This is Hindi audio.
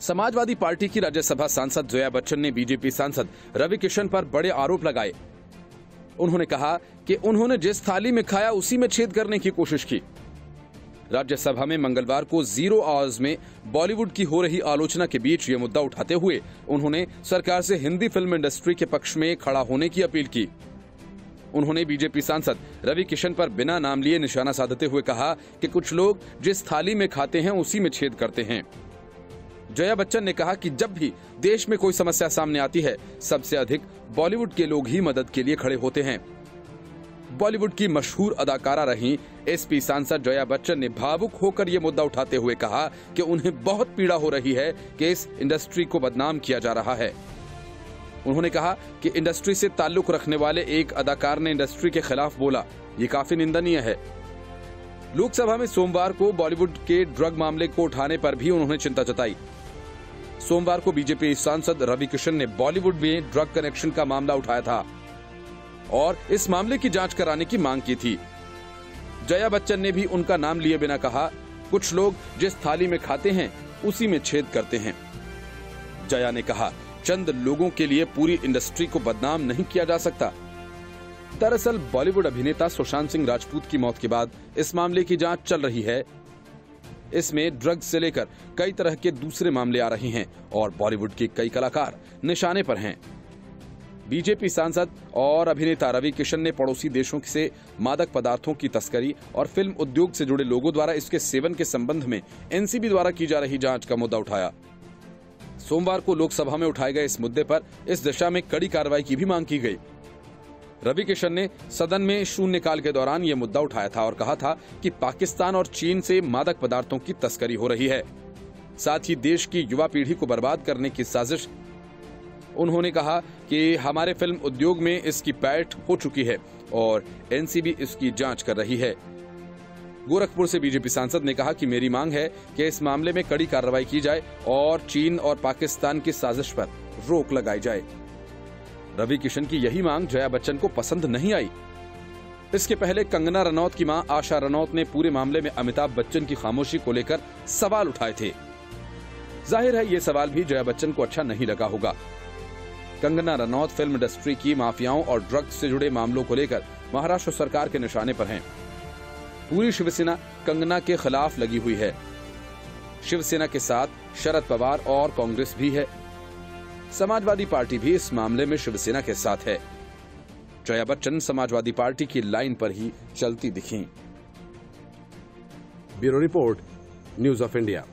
समाजवादी पार्टी की राज्यसभा सांसद जया बच्चन ने बीजेपी सांसद रवि किशन पर बड़े आरोप लगाए। उन्होंने कहा कि उन्होंने जिस थाली में खाया उसी में छेद करने की कोशिश की। राज्यसभा में मंगलवार को 0 आवर्स में बॉलीवुड की हो रही आलोचना के बीच ये मुद्दा उठाते हुए उन्होंने सरकार से हिंदी फिल्म इंडस्ट्री के पक्ष में खड़ा होने की अपील की। उन्होंने बीजेपी सांसद रवि किशन पर बिना नाम लिए निशाना साधते हुए कहा कि कुछ लोग जिस थाली में खाते हैं उसी में छेद करते हैं। जया बच्चन ने कहा कि जब भी देश में कोई समस्या सामने आती है, सबसे अधिक बॉलीवुड के लोग ही मदद के लिए खड़े होते हैं। बॉलीवुड की मशहूर अदाकारा रही एसपी सांसद जया बच्चन ने भावुक होकर यह मुद्दा उठाते हुए कहा कि उन्हें बहुत पीड़ा हो रही है कि इस इंडस्ट्री को बदनाम किया जा रहा है। उन्होंने कहा कि इंडस्ट्री से ताल्लुक रखने वाले एक अदाकार ने इंडस्ट्री के खिलाफ बोला, ये काफी निंदनीय है। लोकसभा में सोमवार को बॉलीवुड के ड्रग मामले को उठाने पर भी उन्होंने चिंता जताई। सोमवार को बीजेपी सांसद रवि किशन ने बॉलीवुड में ड्रग कनेक्शन का मामला उठाया था और इस मामले की जांच कराने की मांग की थी। जया बच्चन ने भी उनका नाम लिए बिना कहा, कुछ लोग जिस थाली में खाते हैं उसी में छेद करते हैं। जया ने कहा, चंद लोगों के लिए पूरी इंडस्ट्री को बदनाम नहीं किया जा सकता। दरअसल बॉलीवुड अभिनेता सुशांत सिंह राजपूत की मौत के बाद इस मामले की जांच चल रही है। इसमें ड्रग्स से लेकर कई तरह के दूसरे मामले आ रहे हैं और बॉलीवुड के कई कलाकार निशाने पर हैं। बीजेपी सांसद और अभिनेता रवि किशन ने पड़ोसी देशों से मादक पदार्थों की तस्करी और फिल्म उद्योग से जुड़े लोगों द्वारा इसके सेवन के संबंध में एनसीबी द्वारा की जा रही जांच का मुद्दा उठाया। सोमवार को लोकसभा में उठाए गए इस मुद्दे पर इस दिशा में कड़ी कार्रवाई की भी मांग की गई। रवि किशन ने सदन में शून्यकाल के दौरान यह मुद्दा उठाया था और कहा था कि पाकिस्तान और चीन से मादक पदार्थों की तस्करी हो रही है, साथ ही देश की युवा पीढ़ी को बर्बाद करने की साजिश। उन्होंने कहा कि हमारे फिल्म उद्योग में इसकी पैठ हो चुकी है और एनसीबी इसकी जांच कर रही है। गोरखपुर से बीजेपी सांसद ने कहा कि मेरी मांग है कि इस मामले में कड़ी कार्रवाई की जाए और चीन और पाकिस्तान की साजिश पर रोक लगाई जाए। रवि किशन की यही मांग जया बच्चन को पसंद नहीं आई। इसके पहले कंगना रनौत की मां आशा रनौत ने पूरे मामले में अमिताभ बच्चन की खामोशी को लेकर सवाल उठाए थे। जाहिर है ये सवाल भी जया बच्चन को अच्छा नहीं लगा होगा। कंगना रनौत फिल्म इंडस्ट्री की माफियाओं और ड्रग्स से जुड़े मामलों को लेकर महाराष्ट्र सरकार के निशाने पर हैं। पूरी शिवसेना कंगना के खिलाफ लगी हुई है। शिवसेना के साथ शरद पवार और कांग्रेस भी है। समाजवादी पार्टी भी इस मामले में शिवसेना के साथ है। जया बच्चन समाजवादी पार्टी की लाइन पर ही चलती दिखीं। Bureau report, news of India.